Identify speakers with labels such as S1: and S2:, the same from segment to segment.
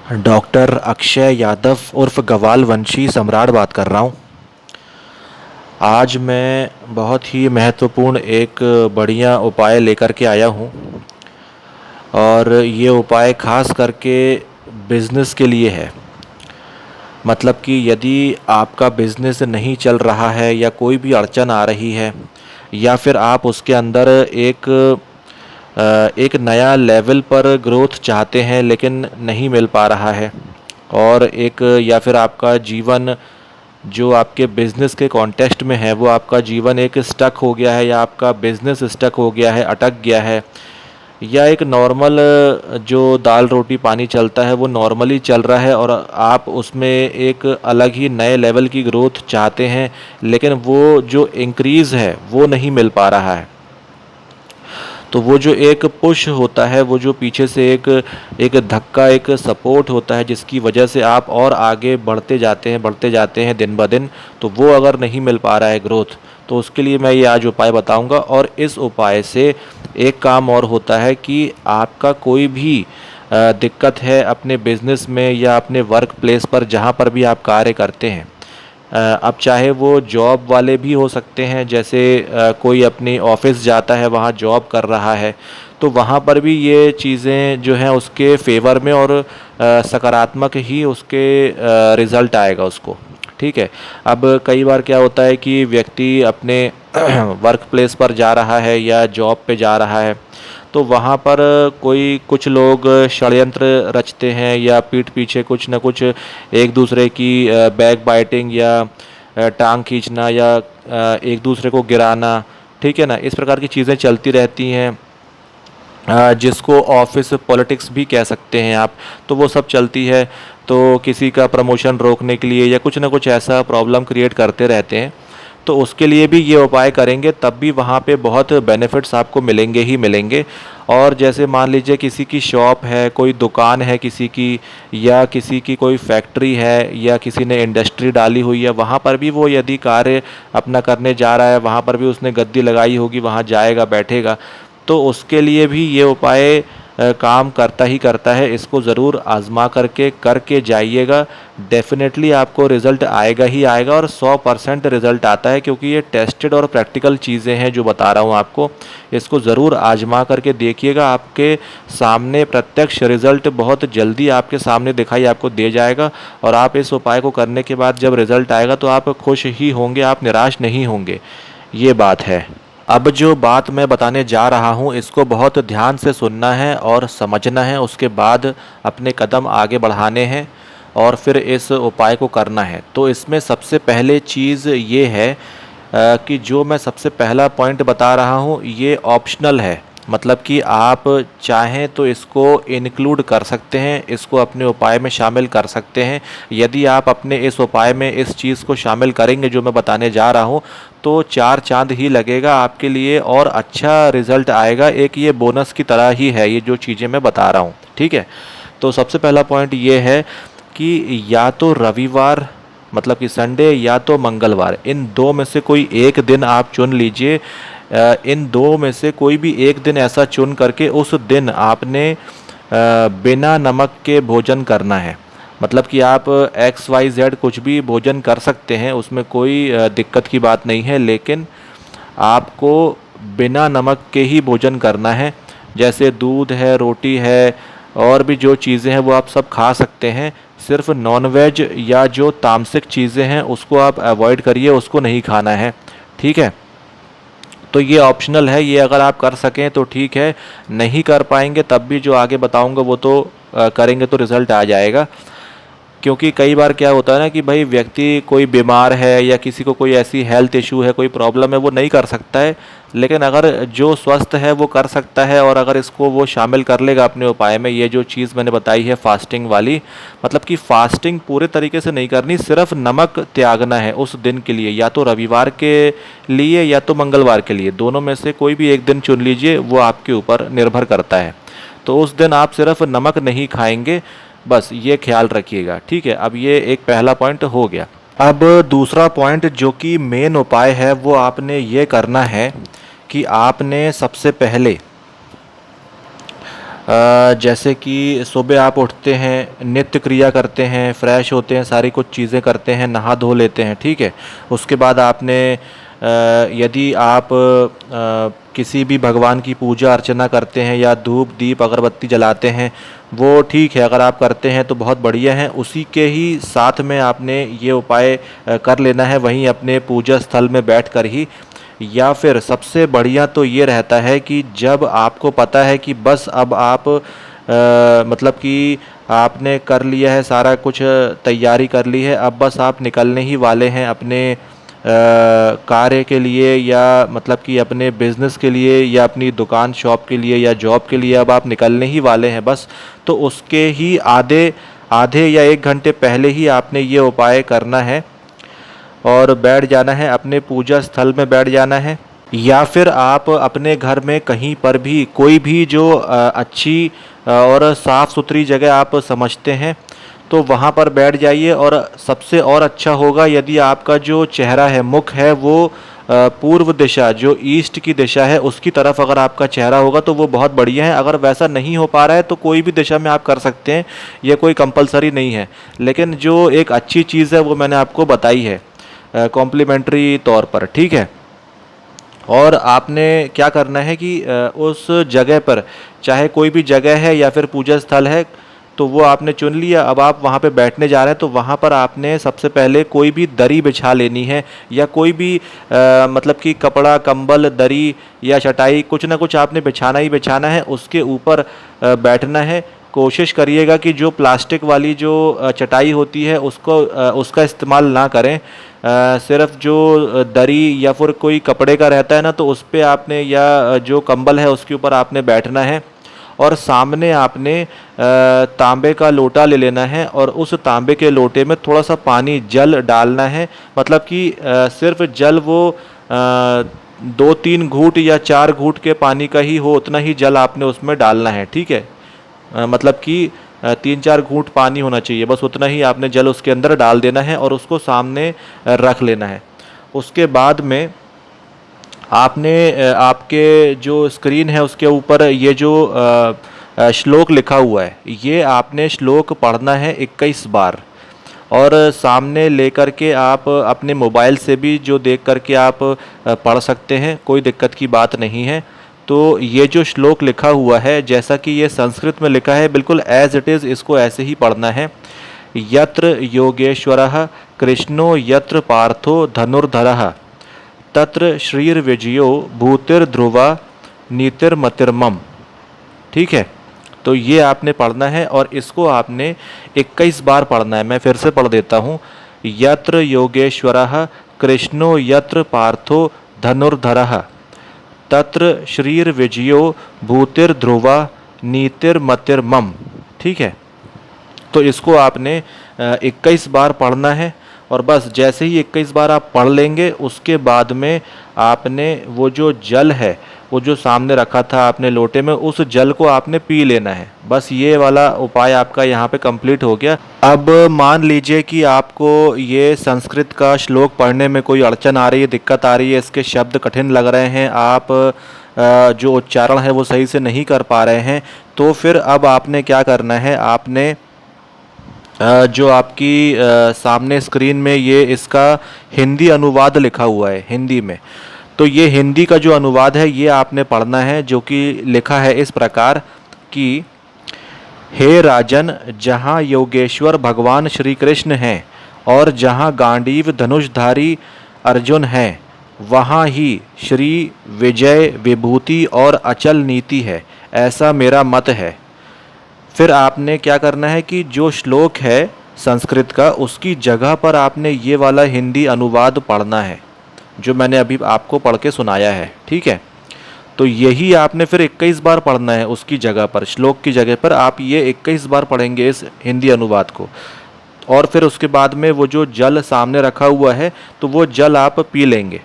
S1: Doctor Akshay Yadav उर्फ गवाल वंशी सम्राट बात कर रहा हूँ। आज मैं बहुत ही महत्वपूर्ण एक बढ़िया उपाय लेकर के आया हूँ और ये उपाय ख़ास करके बिज़नेस के लिए है। मतलब कि यदि आपका बिज़नेस नहीं चल रहा है या कोई भी अड़चन आ रही है या फिर आप उसके अंदर एक नया लेवल पर ग्रोथ चाहते हैं लेकिन नहीं मिल पा रहा है और एक या फिर आपका जीवन जो आपके बिज़नेस के कॉन्टेक्स्ट में है वो आपका जीवन एक स्टक हो गया है या आपका बिज़नेस स्टक हो गया है, अटक गया है, या एक नॉर्मल जो दाल रोटी पानी चलता है वो नॉर्मली चल रहा है और आप उसमें एक अलग ही नए लेवल की ग्रोथ चाहते हैं लेकिन वो जो इंक्रीज़ है वो नहीं मिल पा रहा है। तो वो जो एक पुश होता है, वो जो पीछे से एक धक्का, एक सपोर्ट होता है जिसकी वजह से आप और आगे बढ़ते जाते हैं दिन ब दिन, तो वो अगर नहीं मिल पा रहा है ग्रोथ, तो उसके लिए मैं ये आज उपाय बताऊंगा। और इस उपाय से एक काम और होता है कि आपका कोई भी दिक्कत है अपने बिजनेस में या अपने वर्क प्लेस पर जहाँ पर भी आप कार्य करते हैं, अब चाहे वो जॉब वाले भी हो सकते हैं, जैसे कोई अपनी ऑफिस जाता है वहाँ जॉब कर रहा है, तो वहाँ पर भी ये चीज़ें जो हैं उसके फेवर में और सकारात्मक ही उसके रिज़ल्ट आएगा उसको। ठीक है। अब कई बार क्या होता है कि व्यक्ति अपने वर्क प्लेस पर जा रहा है या जॉब पे जा रहा है, तो वहाँ पर कुछ लोग षड्यंत्र रचते हैं या पीठ पीछे कुछ न कुछ एक दूसरे की बैक बाइटिंग या टांग खींचना या एक दूसरे को गिराना, ठीक है ना, इस प्रकार की चीज़ें चलती रहती हैं, जिसको ऑफिस पॉलिटिक्स भी कह सकते हैं आप। तो वो सब चलती है, तो किसी का प्रमोशन रोकने के लिए या कुछ ना कुछ ऐसा प्रॉब्लम क्रिएट करते रहते हैं। तो उसके लिए भी ये उपाय करेंगे तब भी वहाँ पे बहुत बेनिफिट्स आपको मिलेंगे ही मिलेंगे। और जैसे मान लीजिए किसी की शॉप है, कोई दुकान है किसी की, या किसी की कोई फैक्ट्री है या किसी ने इंडस्ट्री डाली हुई है, वहाँ पर भी वो यदि कार्य अपना करने जा रहा है, वहाँ पर भी उसने गद्दी लगाई होगी, वहाँ जाएगा बैठेगा, तो उसके लिए भी ये उपाय काम करता ही करता है। इसको ज़रूर आज़मा करके जाइएगा। डेफ़िनेटली आपको रिज़ल्ट आएगा ही आएगा और 100% रिज़ल्ट आता है, क्योंकि ये टेस्टेड और प्रैक्टिकल चीज़ें हैं जो बता रहा हूँ आपको। इसको ज़रूर आज़मा करके देखिएगा, आपके सामने प्रत्यक्ष रिज़ल्ट बहुत जल्दी आपके सामने दिखाई आपको दे जाएगा। और आप इस उपाय को करने के बाद जब रिज़ल्ट आएगा तो आप खुश ही होंगे, आप निराश नहीं होंगे। ये बात है। अब जो बात मैं बताने जा रहा हूँ इसको बहुत ध्यान से सुनना है और समझना है, उसके बाद अपने कदम आगे बढ़ाने हैं और फिर इस उपाय को करना है। तो इसमें सबसे पहले चीज़ ये है कि जो मैं सबसे पहला पॉइंट बता रहा हूँ ये ऑप्शनल है। मतलब कि आप चाहें तो इसको इंक्लूड कर सकते हैं, इसको अपने उपाय में शामिल कर सकते हैं। यदि आप अपने इस उपाय में इस चीज़ को शामिल करेंगे जो मैं बताने जा रहा हूँ, तो चार चांद ही लगेगा आपके लिए और अच्छा रिजल्ट आएगा। एक ये बोनस की तरह ही है ये जो चीज़ें मैं बता रहा हूँ। ठीक है। तो सबसे पहला पॉइंट ये है कि या तो रविवार मतलब कि संडे या तो मंगलवार, इन दो में से कोई एक दिन आप चुन लीजिए। इन दो में से कोई भी एक दिन ऐसा चुन करके उस दिन आपने बिना नमक के भोजन करना है। मतलब कि आप XYZ कुछ भी भोजन कर सकते हैं, उसमें कोई दिक्कत की बात नहीं है, लेकिन आपको बिना नमक के ही भोजन करना है। जैसे दूध है, रोटी है, और भी जो चीज़ें हैं वो आप सब खा सकते हैं। सिर्फ नॉनवेज या जो तामसिक चीज़ें हैं उसको आप अवॉइड करिए, उसको नहीं खाना है। ठीक है। तो ये ऑप्शनल है, ये अगर आप कर सकें तो ठीक है, नहीं कर पाएंगे तब भी जो आगे बताऊंगा वो तो करेंगे तो रिज़ल्ट आ जाएगा। क्योंकि कई बार क्या होता है ना कि भाई व्यक्ति कोई बीमार है या किसी को कोई ऐसी हेल्थ इशू है, कोई प्रॉब्लम है, वो नहीं कर सकता है, लेकिन अगर जो स्वस्थ है वो कर सकता है। और अगर इसको वो शामिल कर लेगा अपने उपाय में, ये जो चीज़ मैंने बताई है फास्टिंग वाली, मतलब कि फास्टिंग पूरे तरीके से नहीं करनी, सिर्फ नमक त्यागना है उस दिन के लिए, या तो रविवार के लिए या तो मंगलवार के लिए, दोनों में से कोई भी एक दिन चुन लीजिए, वो आपके ऊपर निर्भर करता है। तो उस दिन आप सिर्फ नमक नहीं खाएंगे, बस ये ख्याल रखिएगा। ठीक है। अब ये एक पहला पॉइंट हो गया। अब दूसरा पॉइंट जो कि मेन उपाय है वो आपने ये करना है कि आपने सबसे पहले जैसे कि सुबह आप उठते हैं, नित्य क्रिया करते हैं, फ्रेश होते हैं, सारी कुछ चीज़ें करते हैं, नहा धो लेते हैं, ठीक है। उसके बाद आपने यदि आप किसी भी भगवान की पूजा अर्चना करते हैं या धूप दीप अगरबत्ती जलाते हैं, वो ठीक है, अगर आप करते हैं तो बहुत बढ़िया है। उसी के ही साथ में आपने ये उपाय कर लेना है वहीं अपने पूजा स्थल में बैठ कर ही। या फिर सबसे बढ़िया तो ये रहता है कि जब आपको पता है कि बस अब आप मतलब कि आपने कर लिया है सारा कुछ, तैयारी कर ली है, अब बस आप निकलने ही वाले हैं अपने कार्य के लिए, या मतलब कि अपने बिज़नेस के लिए, या अपनी दुकान शॉप के लिए, या जॉब के लिए अब आप निकलने ही वाले हैं बस, तो उसके ही आधे आधे या 1 घंटे पहले ही आपने ये उपाय करना है और बैठ जाना है, अपने पूजा स्थल में बैठ जाना है। या फिर आप अपने घर में कहीं पर भी कोई भी जो अच्छी और साफ़ सुथरी जगह आप समझते हैं तो वहाँ पर बैठ जाइए। और सबसे और अच्छा होगा यदि आपका जो चेहरा है, मुख है, वो पूर्व दिशा जो ईस्ट की दिशा है उसकी तरफ अगर आपका चेहरा होगा तो वो बहुत बढ़िया है। अगर वैसा नहीं हो पा रहा है तो कोई भी दिशा में आप कर सकते हैं, ये कोई कंपलसरी नहीं है। लेकिन जो एक अच्छी चीज़ है वो मैंने आपको बताई है कॉम्प्लीमेंट्री तौर पर, ठीक है। और आपने क्या करना है कि उस जगह पर, चाहे कोई भी जगह है या फिर पूजा स्थल है, तो वो आपने चुन लिया। अब आप वहाँ पे बैठने जा रहे हैं तो वहाँ पर आपने सबसे पहले कोई भी दरी बिछा लेनी है, या कोई भी मतलब कि कपड़ा, कंबल, दरी या चटाई, कुछ ना कुछ आपने बिछाना ही बिछाना है, उसके ऊपर बैठना है। कोशिश करिएगा कि जो प्लास्टिक वाली जो चटाई होती है उसका इस्तेमाल ना करें। सिर्फ जो दरी या फिर कोई कपड़े का रहता है ना, तो उस पे आपने, या जो कंबल है उसके ऊपर आपने बैठना है। और सामने आपने तांबे का लोटा ले लेना है और उस तांबे के लोटे में थोड़ा सा पानी, जल डालना है। मतलब कि सिर्फ जल वो 2-3 घूंट या 4 घूंट के पानी का ही हो, उतना ही जल आपने उसमें डालना है, ठीक है। मतलब कि 3-4 घूंट पानी होना चाहिए, बस उतना ही आपने जल उसके अंदर डाल देना है और उसको सामने रख लेना है। उसके बाद में आपने आपके जो स्क्रीन है उसके ऊपर ये जो श्लोक लिखा हुआ है, ये आपने श्लोक पढ़ना है 21 बार। और सामने लेकर के आप अपने मोबाइल से भी जो देख करके आप पढ़ सकते हैं, कोई दिक्कत की बात नहीं है। तो ये जो श्लोक लिखा हुआ है, जैसा कि ये संस्कृत में लिखा है, बिल्कुल एज इट इज़ इसको ऐसे ही पढ़ना है। यत्र योगेश्वरः कृष्णो यत्र पार्थो धनुर्धरः तत्र श्रीर्विजयो भूतिर्ध्रुवा नीतिर्मतिर्मम, ठीक है। तो ये आपने पढ़ना है और इसको आपने 21 बार पढ़ना है। मैं फिर से पढ़ देता हूँ। यत्र योगेश्वरः कृष्णो यत्र पार्थो धनुर्धरः तत्र श्रीर्विजयो भूतिर्ध्रुवा नीतिर्मतिर्मम, ठीक है। तो इसको आपने 21 बार पढ़ना है। और बस जैसे ही 21 बार आप पढ़ लेंगे, उसके बाद में आपने वो जो जल है, वो जो सामने रखा था आपने लोटे में, उस जल को आपने पी लेना है। बस ये वाला उपाय आपका यहाँ पे कंप्लीट हो गया। अब मान लीजिए कि आपको ये संस्कृत का श्लोक पढ़ने में कोई अड़चन आ रही है, दिक्कत आ रही है, इसके शब्द कठिन लग रहे हैं, आप जो उच्चारण है वो सही से नहीं कर पा रहे हैं, तो फिर अब आपने क्या करना है, आपने जो आपकी सामने स्क्रीन में ये इसका हिंदी अनुवाद लिखा हुआ है हिंदी में, तो ये हिंदी का जो अनुवाद है ये आपने पढ़ना है, जो कि लिखा है इस प्रकार कि हे राजन, जहाँ योगेश्वर भगवान श्री कृष्ण हैं और जहाँ गांडीव धनुषधारी अर्जुन हैं, वहाँ ही श्री विजय विभूति और अचल नीति है, ऐसा मेरा मत है। फिर आपने क्या करना है कि जो श्लोक है संस्कृत का, उसकी जगह पर आपने ये वाला हिंदी अनुवाद पढ़ना है जो मैंने अभी आपको पढ़ के सुनाया है, ठीक है। तो यही आपने फिर 21 बार पढ़ना है, उसकी जगह पर, श्लोक की जगह पर आप ये 21 बार पढ़ेंगे इस हिंदी अनुवाद को। और फिर उसके बाद में वो जो जल सामने रखा हुआ है, तो वो जल आप पी लेंगे,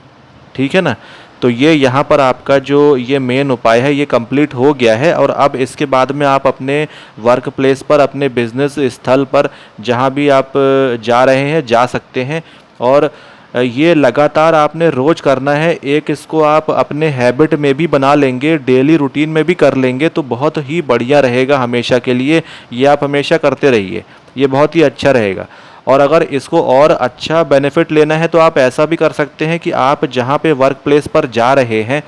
S1: ठीक है ना। तो ये यहाँ पर आपका जो ये मेन उपाय है ये कंप्लीट हो गया है। और अब इसके बाद में आप अपने वर्क प्लेस पर, अपने बिजनेस स्थल पर, जहाँ भी आप जा रहे हैं जा सकते हैं। और ये लगातार आपने रोज़ करना है। एक इसको आप अपने हैबिट में भी बना लेंगे, डेली रूटीन में भी कर लेंगे तो बहुत ही बढ़िया रहेगा हमेशा के लिए। ये आप हमेशा करते रहिए, ये बहुत ही अच्छा रहेगा। और अगर इसको और अच्छा बेनिफिट लेना है तो आप ऐसा भी कर सकते हैं कि आप जहाँ पे वर्क प्लेस पर जा रहे हैं,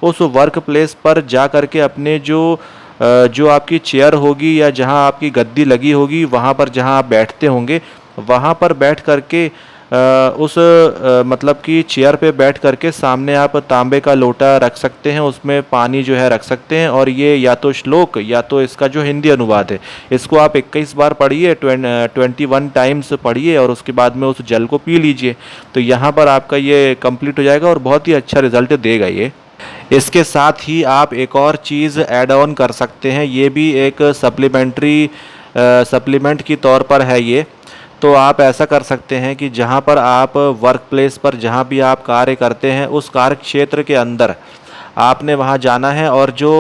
S1: उस वर्क प्लेस पर जा कर के अपने जो आपकी चेयर होगी या जहाँ आपकी गद्दी लगी होगी, वहाँ पर जहाँ आप बैठते होंगे, वहाँ पर बैठ कर के मतलब कि चेयर पे बैठ कर के सामने आप तांबे का लोटा रख सकते हैं, उसमें पानी जो है रख सकते हैं। और ये या तो श्लोक या तो इसका जो हिंदी अनुवाद है, इसको आप 21 बार पढ़िए, 21 टाइम्स पढ़िए और उसके बाद में उस जल को पी लीजिए। तो यहाँ पर आपका ये कंप्लीट हो जाएगा और बहुत ही अच्छा रिजल्ट देगा ये। इसके साथ ही आप एक और चीज़ ऐड ऑन कर सकते हैं, ये भी एक सप्लीमेंट की तौर पर है ये। तो आप ऐसा कर सकते हैं कि जहाँ पर आप वर्क प्लेस पर जहाँ भी आप कार्य करते हैं, उस कार्य क्षेत्र के अंदर आपने वहाँ जाना है और जो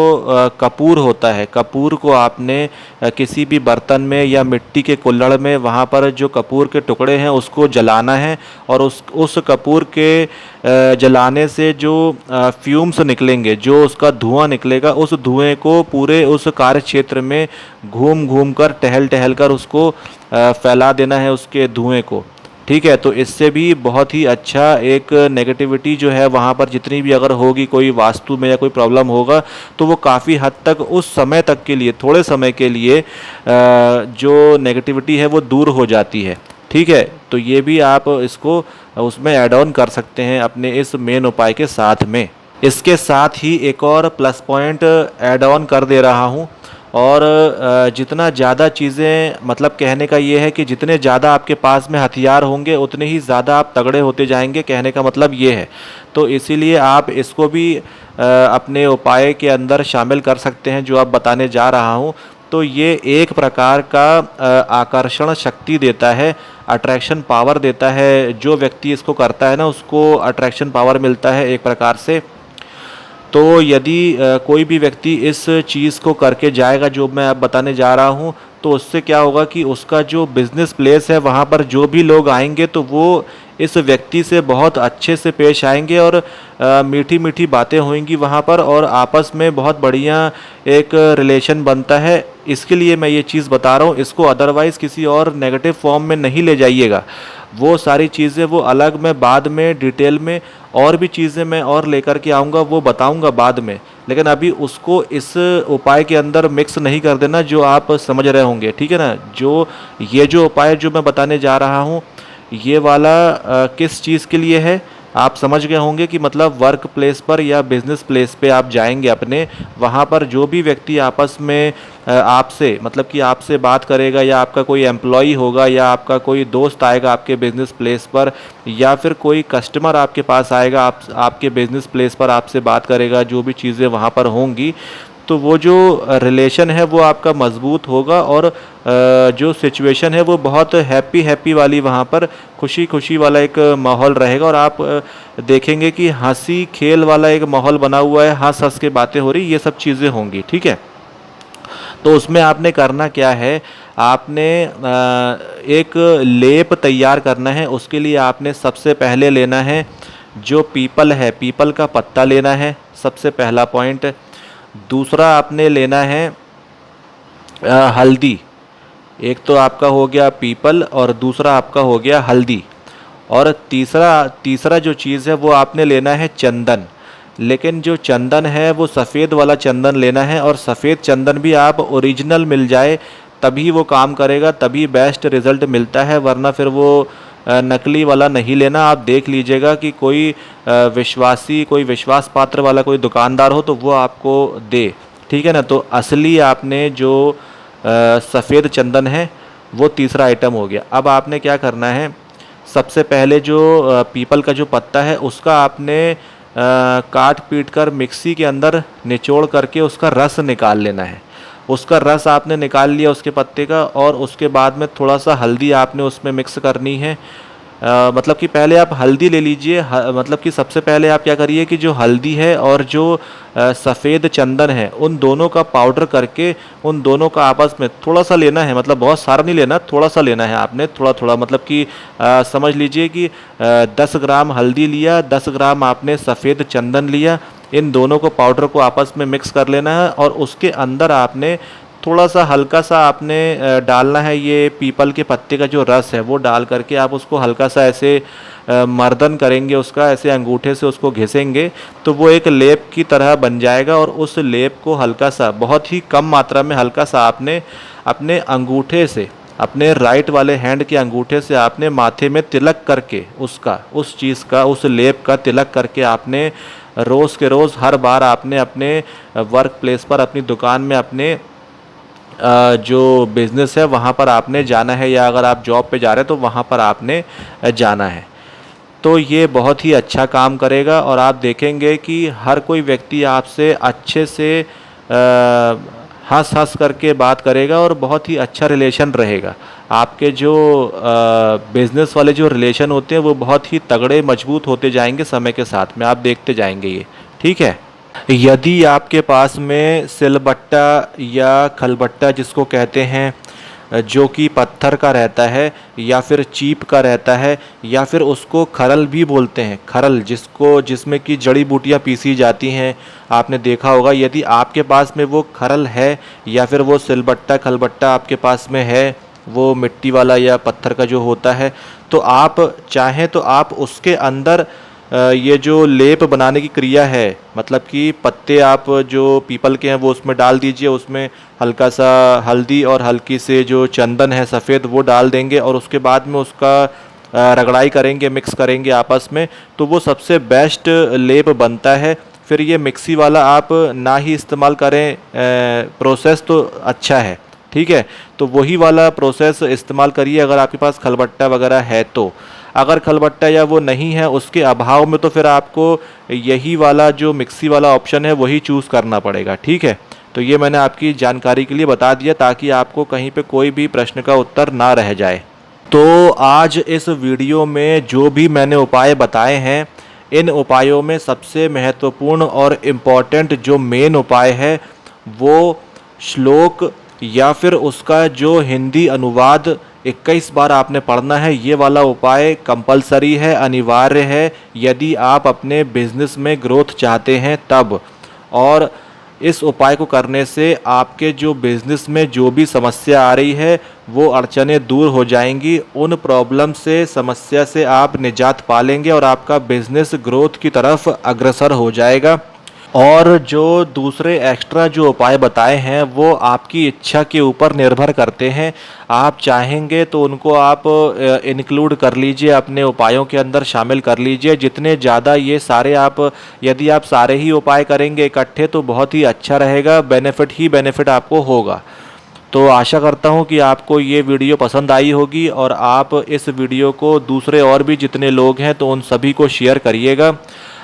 S1: कपूर होता है, कपूर को आपने किसी भी बर्तन में या मिट्टी के कुल्हड़ में, वहाँ पर जो कपूर के टुकड़े हैं उसको जलाना है। और उस कपूर के जलाने से जो फ्यूम्स निकलेंगे, जो उसका धुआं निकलेगा, उस धुएं को पूरे उस कार्य क्षेत्र में घूम घूम कर, टहल टहल कर उसको फैला देना है, उसके धुएं को। ठीक है, तो इससे भी बहुत ही अच्छा एक नेगेटिविटी जो है वहाँ पर जितनी भी अगर होगी, कोई वास्तु में या कोई प्रॉब्लम होगा, तो वो काफ़ी हद तक उस समय तक के लिए, थोड़े समय के लिए जो नेगेटिविटी है वो दूर हो जाती है। ठीक है, तो ये भी आप इसको उसमें ऐड ऑन कर सकते हैं अपने इस मेन उपाय के साथ में। इसके साथ ही एक और प्लस पॉइंट ऐड ऑन कर दे रहा हूँ। और जितना ज़्यादा चीज़ें, मतलब कहने का ये है कि जितने ज़्यादा आपके पास में हथियार होंगे उतने ही ज़्यादा आप तगड़े होते जाएंगे, कहने का मतलब ये है। तो इसीलिए आप इसको भी अपने उपाय के अंदर शामिल कर सकते हैं जो आप बताने जा रहा हूँ। तो ये एक प्रकार का आकर्षण शक्ति देता है, अट्रैक्शन पावर देता है। जो व्यक्ति इसको करता है ना, उसको अट्रैक्शन पावर मिलता है एक प्रकार से। तो यदि कोई भी व्यक्ति इस चीज़ को करके जाएगा जो मैं अब बताने जा रहा हूँ, तो उससे क्या होगा कि उसका जो बिज़नेस प्लेस है वहाँ पर जो भी लोग आएंगे तो वो इस व्यक्ति से बहुत अच्छे से पेश आएंगे और मीठी मीठी बातें होंगी वहाँ पर, और आपस में बहुत बढ़िया एक रिलेशन बनता है। इसके लिए मैं ये चीज़ बता रहा हूँ, इसको अदरवाइज़ किसी और नेगेटिव फॉर्म में नहीं ले जाइएगा। वो सारी चीज़ें वो अलग, मैं बाद में डिटेल में और भी चीज़ें मैं और लेकर के आऊँगा, वो बताऊँगा बाद में। लेकिन अभी उसको इस उपाय के अंदर मिक्स नहीं कर देना जो आप समझ रहे होंगे, ठीक है ना। ये जो उपाय जो मैं बताने जा रहा हूँ, ये वाला किस चीज़ के लिए है आप समझ गए होंगे कि मतलब वर्क प्लेस पर या बिज़नेस प्लेस पे आप जाएंगे अपने, वहाँ पर जो भी व्यक्ति आपस में आपसे, मतलब कि आपसे बात करेगा, या आपका कोई एम्प्लॉई होगा, या आपका कोई दोस्त आएगा आपके बिज़नेस प्लेस पर, या फिर कोई कस्टमर आपके पास आएगा, आपके बिज़नेस प्लेस पर आपसे बात करेगा, जो भी चीज़ें वहाँ पर होंगी, तो वो जो रिलेशन है वो आपका मज़बूत होगा। और जो सिचुएशन है वो बहुत हैप्पी वाली, वहाँ पर खुशी खुशी वाला एक माहौल रहेगा। और आप देखेंगे कि हंसी खेल वाला एक माहौल बना हुआ है, हंस हंस के बातें हो रही, ये सब चीज़ें होंगी। ठीक है, तो उसमें आपने करना क्या है, आपने एक लेप तैयार करना है। उसके लिए आपने सबसे पहले लेना है जो पीपल है, पीपल का पत्ता लेना है, सबसे पहला पॉइंट। दूसरा आपने लेना है हल्दी। एक तो आपका हो गया पीपल और दूसरा आपका हो गया हल्दी। और तीसरा जो चीज़ है वो आपने लेना है चंदन। लेकिन जो चंदन है वो सफ़ेद वाला चंदन लेना है, और सफ़ेद चंदन भी आप ओरिजिनल मिल जाए तभी वो काम करेगा, तभी बेस्ट रिज़ल्ट मिलता है। वरना फिर वो नकली वाला नहीं लेना। आप देख लीजिएगा कि कोई कोई विश्वास पात्र वाला कोई दुकानदार हो तो वो आपको दे, ठीक है ना। तो असली आपने जो सफ़ेद चंदन है वो तीसरा आइटम हो गया। अब आपने क्या करना है, सबसे पहले जो पीपल का जो पत्ता है उसका आपने काट पीट कर मिक्सी के अंदर निचोड़ करके उसका रस निकाल लेना है। उसका रस आपने निकाल लिया उसके पत्ते का, और उसके बाद में थोड़ा सा हल्दी आपने उसमें मिक्स करनी है। मतलब कि पहले आप हल्दी ले लीजिए। मतलब कि सबसे पहले आप क्या करिए कि जो हल्दी है और जो सफ़ेद चंदन है, उन दोनों का पाउडर करके उन दोनों का आपस में थोड़ा सा लेना है, मतलब बहुत सारा नहीं लेना, थोड़ा सा लेना है आपने, थोड़ा थोड़ा, मतलब कि समझ लीजिए कि 10 ग्राम हल्दी लिया, 10 ग्राम आपने सफ़ेद चंदन लिया, इन दोनों को पाउडर को आपस में मिक्स कर लेना है और उसके अंदर आपने थोड़ा सा हल्का सा आपने डालना है ये पीपल के पत्ते का जो रस है वो डाल करके आप उसको हल्का सा ऐसे मर्दन करेंगे, उसका ऐसे अंगूठे से उसको घिसेंगे तो वो एक लेप की तरह बन जाएगा। और उस लेप को हल्का सा, बहुत ही कम मात्रा में हल्का सा आपने अपने अंगूठे से, अपने राइट वाले हैंड के अंगूठे से आपने माथे में तिलक करके उसका, उस चीज़ का, उस लेप का तिलक करके आपने रोज़ के रोज़ हर बार आपने अपने वर्क प्लेस पर, अपनी दुकान में, अपने जो बिज़नेस है वहाँ पर आपने जाना है, या अगर आप जॉब पे जा रहे हैं तो वहाँ पर आपने जाना है। तो ये बहुत ही अच्छा काम करेगा और आप देखेंगे कि हर कोई व्यक्ति आपसे अच्छे से हंस हंस करके बात करेगा और बहुत ही अच्छा रिलेशन रहेगा। आपके जो बिज़नेस वाले जो रिलेशन होते हैं वो बहुत ही तगड़े मजबूत होते जाएंगे समय के साथ में, आप देखते जाएंगे ये। ठीक है। यदि आपके पास में सिलबट्टा या खलबट्टा जिसको कहते हैं, जो कि पत्थर का रहता है या फिर चीप का रहता है, या फिर उसको खरल भी बोलते हैं, खरल जिसको, जिसमें कि जड़ी बूटियां पीसी जाती हैं, आपने देखा होगा। यदि आपके पास में वो खरल है या फिर वो सिलबट्टा खलबट्टा आपके पास में है, वो मिट्टी वाला या पत्थर का जो होता है, तो आप चाहें तो आप उसके अंदर ये जो लेप बनाने की क्रिया है, मतलब कि पत्ते आप जो पीपल के हैं वो उसमें डाल दीजिए, उसमें हल्का सा हल्दी और हल्की से जो चंदन है सफ़ेद वो डाल देंगे और उसके बाद में उसका रगड़ाई करेंगे, मिक्स करेंगे आपस में, तो वो सबसे बेस्ट लेप बनता है। फिर ये मिक्सी वाला आप ना ही इस्तेमाल करें, प्रोसेस तो अच्छा है, ठीक है, तो वही वाला प्रोसेस इस्तेमाल करिए अगर आपके पास खलबट्टा वगैरह है तो। अगर खलबट्टा या वो नहीं है, उसके अभाव में, तो फिर आपको यही वाला जो मिक्सी वाला ऑप्शन है वही चूज़ करना पड़ेगा। ठीक है, तो ये मैंने आपकी जानकारी के लिए बता दिया ताकि आपको कहीं पे कोई भी प्रश्न का उत्तर ना रह जाए। तो आज इस वीडियो में जो भी मैंने उपाय बताए हैं, इन उपायों में सबसे महत्वपूर्ण और इम्पॉर्टेंट जो मेन उपाय है वो श्लोक या फिर उसका जो हिंदी अनुवाद 21 बार आपने पढ़ना है, ये वाला उपाय कंपलसरी है, अनिवार्य है यदि आप अपने बिजनेस में ग्रोथ चाहते हैं तब। और इस उपाय को करने से आपके जो बिजनेस में जो भी समस्या आ रही है वो अड़चनें दूर हो जाएंगी, उन प्रॉब्लम से, समस्या से आप निजात पा लेंगे और आपका बिजनेस ग्रोथ की तरफ अग्रसर हो जाएगा। और जो दूसरे एक्स्ट्रा जो उपाय बताए हैं वो आपकी इच्छा के ऊपर निर्भर करते हैं। आप चाहेंगे तो उनको आप इंक्लूड कर लीजिए, अपने उपायों के अंदर शामिल कर लीजिए। जितने ज़्यादा ये सारे आप, यदि आप सारे ही उपाय करेंगे इकट्ठे तो बहुत ही अच्छा रहेगा, बेनिफिट ही बेनिफिट आपको होगा। तो आशा करता हूँ कि आपको ये वीडियो पसंद आई होगी और आप इस वीडियो को दूसरे और भी जितने लोग हैं तो उन सभी को शेयर करिएगा।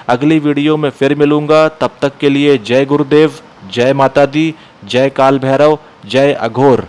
S1: अगली वीडियो में फिर मिलूँगा, तब तक के लिए जय गुरुदेव, जय माता दी, जय काल भैरव, जय अघोर।